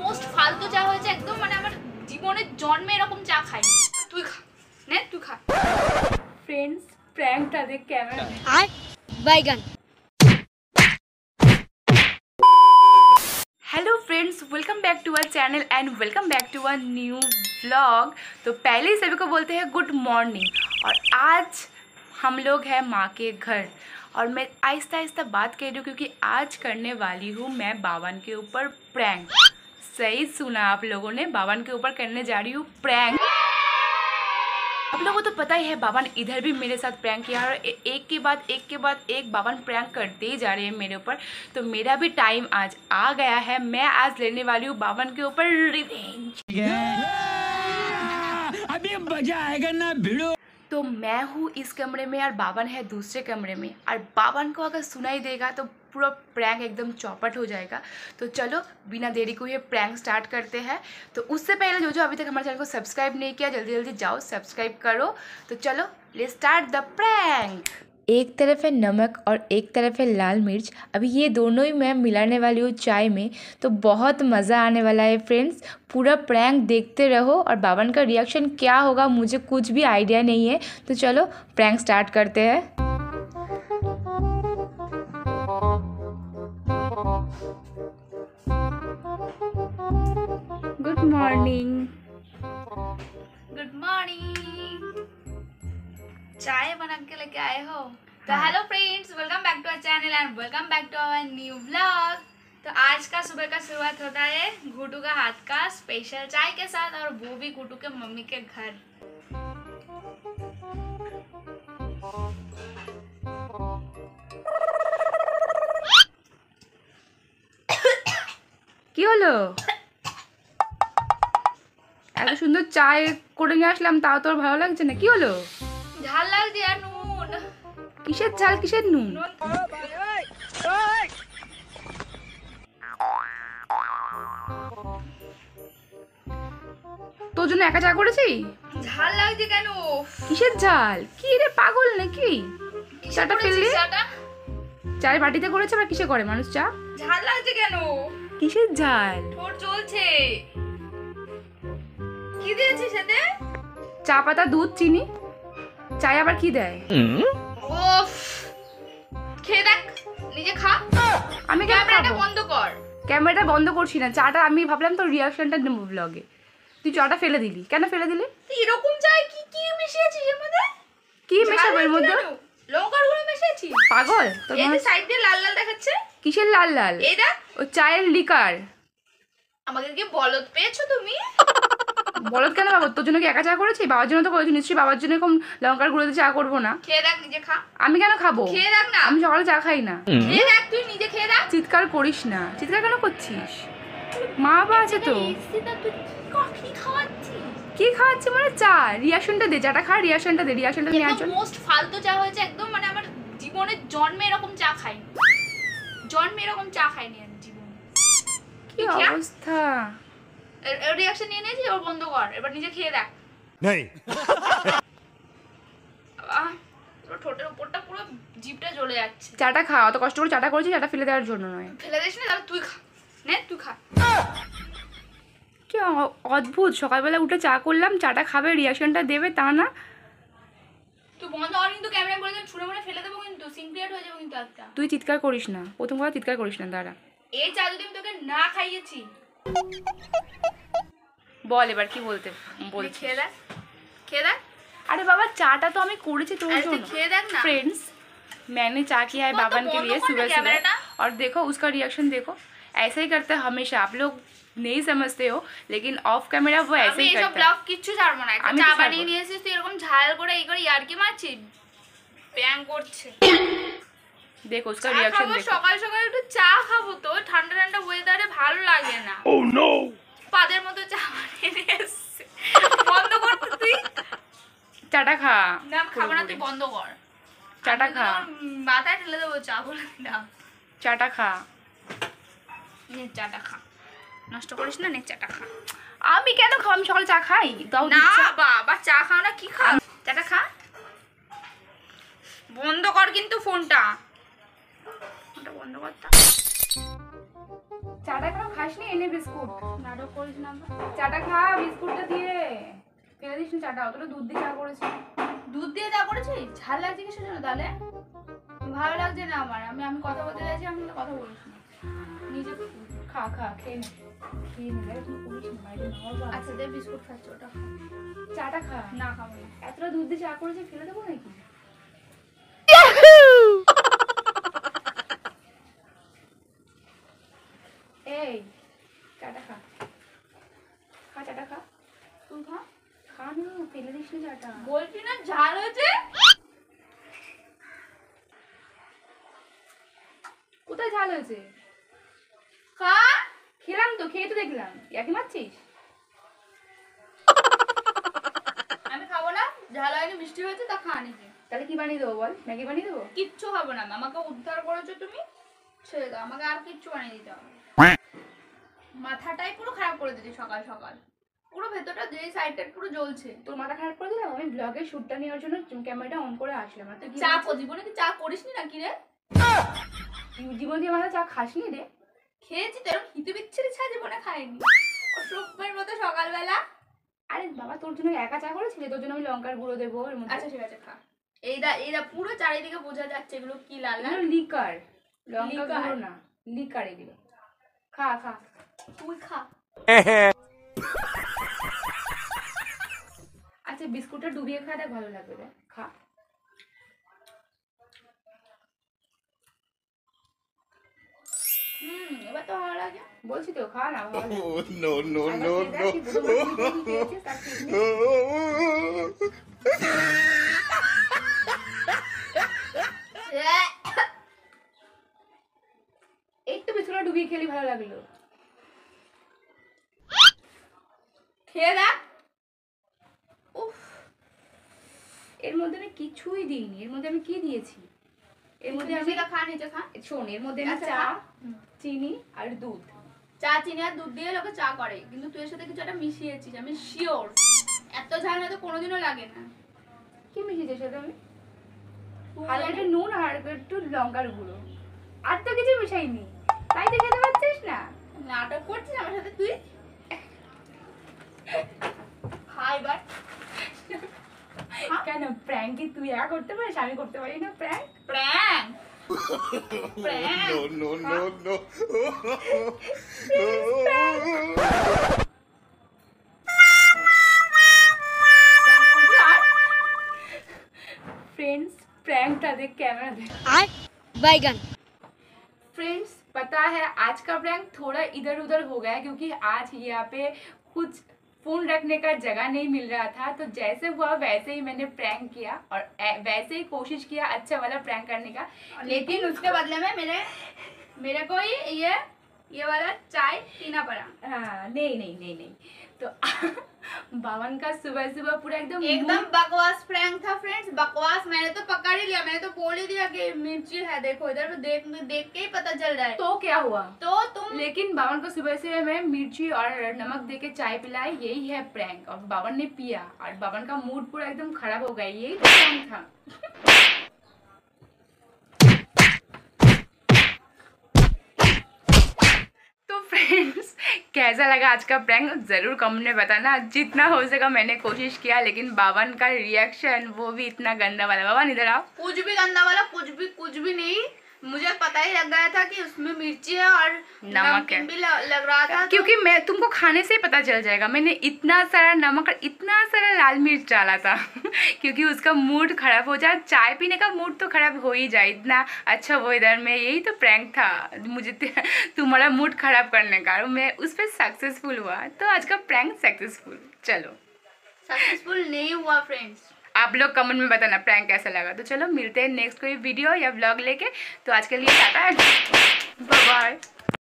Most ফালতু চা হয়েছে একদম, মানে আমার জীবনের জন্মে এরকম চা খাই। তুই খা, নে তুই খা। ফ্রেন্ডস, প্র্যাঙ্কটা দেখ ক্যামেরা আর বাইগান। Hello friends, welcome back to our channel and welcome back to our new vlog. तो पहले ही सभी को बोलते हैं गुड मॉर्निंग। और आज हम लोग हैं माँ के घर और मैं आहिस्ता आहिस्ता बात कर रही हूँ क्योंकि आज करने वाली हूँ मैं बावन के ऊपर प्रैंक। सही सुना आप लोगों ने, बावन के ऊपर करने जा रही हूँ प्रैंक। आप लोगों को तो पता ही है बावन इधर भी मेरे साथ प्रैंक किया और एक के बाद एक बावन प्रैंक करते ही जा रहे हैं मेरे ऊपर। तो मेरा भी टाइम आज आ गया है, मैं आज लेने वाली हूँ बावन के ऊपर रिवेंज। अभी मजा आएगा ना भिड़ो। तो मैं हूँ इस कमरे में और बावन है दूसरे कमरे में, और बावन को अगर सुनाई देगा तो पूरा प्रैंक एकदम चौपट हो जाएगा। तो चलो बिना देरी को ये प्रैंक स्टार्ट करते हैं। तो उससे पहले जो अभी तक हमारे चैनल को सब्सक्राइब नहीं किया, जल्दी जल्दी जाओ सब्सक्राइब करो। तो चलो लेट्स स्टार्ट द प्रैंक। एक तरफ है नमक और एक तरफ है लाल मिर्च। अभी ये दोनों ही मैं मिलाने वाली हूँ चाय में, तो बहुत मज़ा आने वाला है फ्रेंड्स। पूरा प्रैंक देखते रहो और बावन का रिएक्शन क्या होगा मुझे कुछ भी आइडिया नहीं है। तो चलो प्रैंक स्टार्ट करते हैं। Good morning. Good morning. चाय बना के लेके आए हो? तो hello friends, welcome back to our channel and welcome back to our new vlog. तो आज का सुबह का शुरुआत होता है घुटू का हाथ का स्पेशल चाय के साथ, और वो भी घुटू के मम्मी के घर। কি হলো? এত সুন্দর চায় করে নিয়ে আসলাম, তাও তোর ভালো লাগছে না? কি হলো? ঝাল লাগছে আর নুন। কিসের ঝাল কিসের নুন? তোর জন্য একা চা করেছি? ঝাল লাগছে কেন? কিসের ঝাল? কি রে পাগল নাকি? চাটা ফেললি? চায়ের বাটিতে করেছে বা কিসে করে মানুষ চা? ঝাল লাগছে কেন? কিসের ঝাল? ঠোঁট জ্বলছে। কি দিয়েছিস সাথে? চা পাতা, দুধ, চিনি। চায় আবার কি দেয়? ওফ, খেয়ে দেখ, নিজে খা। আমি ক্যামেরাটা বন্ধ কর। ক্যামেরাটা বন্ধ করছি না, চাটা আমি ভাবলাম তোর রিঅ্যাকশনটা নেব ব্লগে। তুই চাটা ফেলে দিলি কেন? ফেলে দিলি এরকম চাই? কি কি মিশিয়েছিস এর মধ্যে? কি মেশাবো এর মধ্যে? লঙ্কার গুঁড়ো মিশিয়েছিস? পাগল। তোর এই যে সাইড দিয়ে লাল লাল দেখাচ্ছে। কিসের লাল লাল? এই দেখ, ও চায়ের লিকার। আমাকে কি বলদ পেয়েছো তুমি? বলদ কেন বাবা? তোর জন্য কি একা চা করেছি? বাবার জন্য তো করেছি, নিশ্চয়ই বাবার জন্য এরকম লঙ্কার গুঁড়ো দিয়ে চা করবো না। খেয়ে দেখ, নিজে খা। আমি কেন খাবো? খেয়ে দেখ না। আমি সকালে চা খাই না। খেয়ে দেখ, তুই নিজে খেয়ে দেখ। চিৎকার করিস না। চিৎকার কেন করছিস? মা বাবা আছে তো। কি খাওয়াচ্ছি মানে? চা। রিয়াকশনটা দে, চাটা খা, রিয়াকশনটা দে। রিয়াকশনটা নিয়ে আসুন। মোস্ট ফালতু চা হয়েছে একদম, মানে আমার জীবনের জন্মে এরকম চা খাইনি। জন্মে এরকম চা খাইনি আমি জীবনে। কি অবস্থা? রিঅ্যাকশন নিয়ে নিয়েছি, ওর বন্ধ কর। এবার নিজে খেয়ে দেখ। নেই পুরো ঠোঁটের উপরটা পুরো জিভটা জ্বলে যাচ্ছে। চাটা খা, অত কষ্ট করে চাটা করেছি, চাটা ফেলে দেওয়ার জন্য নয়। ফেলে দিস না, তাহলে তুই খা। নে তুই খা। কি অদ্ভুত, সকালবেলা উঠে চা করলাম, চাটা খাবে, রিঅ্যাকশনটা দেবে, তা না। তুই বন্ধ কর কিন্তু ক্যামেরা করে, ছুঁড়ে মুড়ে ফেলে দেবো কিন্তু, সিন ক্রিয়েট হয়ে যাবে কিন্তু একটা। তুই চিৎকার করিস না, প্রথম কথা চিৎকার করিস না। দাঁড়া, এই চা যদি আমি তোকে না খাইয়েছি। বল এবার কি বলতে বলছিস? খেয়ে দেখ, খেয়ে দেখ। अरे बाबा चाटा तो हमें कूड़े तोड़ दो फ्रेंड्स। मैंने चा किया है बावन के लिए सुबह सुबह, और देखो उसका रिएक्शन देखो। ऐसे ही करते हैं हमेशा, आप लोग नहीं समझते हो लेकिन ऑफ कैमरा वो ऐसे ही करता है। ब्लॉग किच्ছু ছাড়বো না, একটা চা বানিয়ে নিয়ে এসেছিস তুই এরকম ঝাল করে এই করে ইয়ার্কি মারছিস, প্র্যাঙ্ক করছে। দেখো उसका रिएक्शन देखो। সকাল সকাল একটু চা খাবো তো, ঠান্ডা ঠান্ডা ওয়েদারে ভালো লাগে না। ও নো, পাদের মতো চা বানিয়ে নিয়ে এসেছিস। বন্ধ কর তুই চাটা খা। না খাবো না, তুই বন্ধ কর চাটা খা। মাথায় ঢেলে দেবো চা বলে না। চাটা খা, নে চাটা খা, নষ্ট করিস না, নে চাটা খা। আমি কেন খাও? আমি সকালে চা খাই। দাও না বাবা, চা খাও না? কি খাও? চাটা খা। বন্ধ কর কিন্তু ফোনটা বন্ধ করতা। চাটা কেন খাসনি? এনে বিস্কুট। নাটক করিস না, চাটা খা, বিস্কুটটা দিয়ে ফেলে দিস না চাটা। অতটা দুধ দিয়ে চা করেছি। দুধ দিয়ে চা করেছি? ঝাল লাগছে কিসের জন্য তাহলে? ভালো লাগছে না আমার। আমি কথা বলতে চাইছি, আমি কথা বলিস না। নিজে খা খেয়ে নে। আচ্ছা দে, বিস্কুট খাচ্ছি, ওটা খা। চাটা খা। না খাবো না। এতটা দুধ দিয়ে চা করেছি, ফেলে দেবো নাকি? এই চাটা খা, চাটা খা, তুই খা না, ফেলে দিস না চাটা। বলছি না ঝাল হয়েছে। কোথায় ঝাল হয়েছে? খা। খেলাম তো, খেয়ে তো দেখলাম। একই মারছিস? আমি খাবো না, ঝাল হয়নি, মিষ্টি হয়েছে, তা খা নিজে। তাহলে কি বানিয়ে দেবো বল? ম্যাগি বানিয়ে দেবো? কিচ্ছু খাবো না, আমাকে উদ্ধার করেছো তুমি, ছেড়ে দাও আমাকে। আর কিচ্ছু বানিয়ে দিতে হবে। মাথাটাই পুরো খারাপ করে দিলি সকাল সকাল। পুরো ভেতরটা যে সাইডটা পুরো জ্বলছে। তোর মাথা খারাপ করে দিলাম? আমি ব্লগের শুটটা নেওয়ার জন্য ক্যামেরাটা অন করে আসলাম। তুই চা জীবনে কি চা করিসনি নাকি রে? জীবন দিয়ে মাথা চা খাসনি রে? খেয়েছি তো, এরকম হিতে বিচ্ছিরি চা জীবনে খাইনি। অসভ্যের মতো সকালবেলা। আরে বাবা, তোর জন্য একা চা করেছিলি? তোর জন্য আমি লঙ্কার গুঁড়ো দেবো। আচ্ছা ঠিক আছে, খা। এইটা পুরো চারিদিকে বোঝা যাচ্ছে এগুলো কি লাল লাল। লিকার, লঙ্কা গুঁড়ো না, লিকার এগুলো। খা তুই খা। আচ্ছা বিস্কুটটা ডুবিয়ে খা, দেখ ভালো লাগবে। দেখ খা। এবার তো ভালো লাগে। বলছি তো খা না। এই তো বিস্কুটটা ডুবিয়ে খেলি, ভালো লাগলো। খেয়ে দেখ। উফ, এর মধ্যে আমি কিছুই দিইনি। এর মধ্যে আমি কি দিয়েছি? এর মধ্যে আমি খা, নিচে খা। শোন, এর মধ্যে আমি চা, চিনি আর দুধ। চা, চিনি আর দুধ দিয়ে লোকে চা করে, কিন্তু তুই এর সাথে কিছু একটা মিশিয়েছিস। আমি শিওর এত ঝাল না তো কোনোদিনও লাগে না। কি মিশিয়েছিস সাথে? আমি হালকা একটু নুন আর একটু লঙ্কার গুঁড়ো, আর তো কিছু মিশাইনি। তাই তো খেতে পারছিস না? নাটক করছিস আমার সাথে তুই। এবার কেন প্র্যাঙ্ক কি তুই একা করতে পারিস? আমি করতে পারি না prank? Prank no. Friends prank था, देख कैमरा देख। बैगन। फ्रेंड्स पता है आज का प्रैंक थोड़ा इधर उधर हो गया क्योंकि आज यहाँ पे कुछ फोन रखने का जगह नहीं मिल रहा था, तो जैसे हुआ वैसे ही मैंने प्रैंक किया और वैसे ही कोशिश किया अच्छा वाला प्रैंक करने का, लेकिन उसके बदले में मेरे को ये वाला चाय पीना पड़ा। हाँ नहीं तो बावन का सुबह सुबह पूरा एकदम बकवास प्रैंक था फ्रेंड्स, बकवास। मैंने तो पकड़ ही लिया, मैंने तो बोल ही दिया कि मिर्ची है, देखो इधर देख के ही पता चल रहा है। तो क्या हुआ? तो तुम लेकिन बावन को सुबह से मैं मिर्ची और नमक दे के चाय पिलाई, यही है प्रैंक। और बावन ने पिया और बावन का मूड पूरा एकदम खराब हो गया, यही तो प्रैंक था। फ्रेंड्स कैसा लगा आज का प्रैंक ज़रूर कमेंट में बताना। जितना हो सका मैंने कोशिश किया, लेकिन बावन का रिएक्शन वो भी इतना गंदा वाला। बावन इधर आओ। कुछ भी गंदा वाला, कुछ भी नहीं। मुझे पता ही लग गया था कि उसमें मिर्ची है और नमक भी लग रहा था, क्योंकि मैं तुमको खाने से ही पता चल जाएगा। मैंने इतना सारा नमक और इतना सारा लाल मिर्च डाला था क्योंकि उसका मूड खराब हो जाए, चाय पीने का मूड तो खराब हो ही जाए इतना अच्छा वेदर में। यही तो प्रैंक था मुझे तुम्हारा मूड खराब करने का, और मैं उस पर सक्सेसफुल हुआ। तो आज का प्रैंक सक्सेसफुल। चलो सक्सेसफुल नहीं हुआ फ्रेंड्स, आप लोग कमेंट में बताना प्रैंक कैसा लगा। तो चलो मिलते हैं नेक्स्ट कोई वीडियो या व्लॉग लेके। तो आज के लिए टाटा, बाय बाय।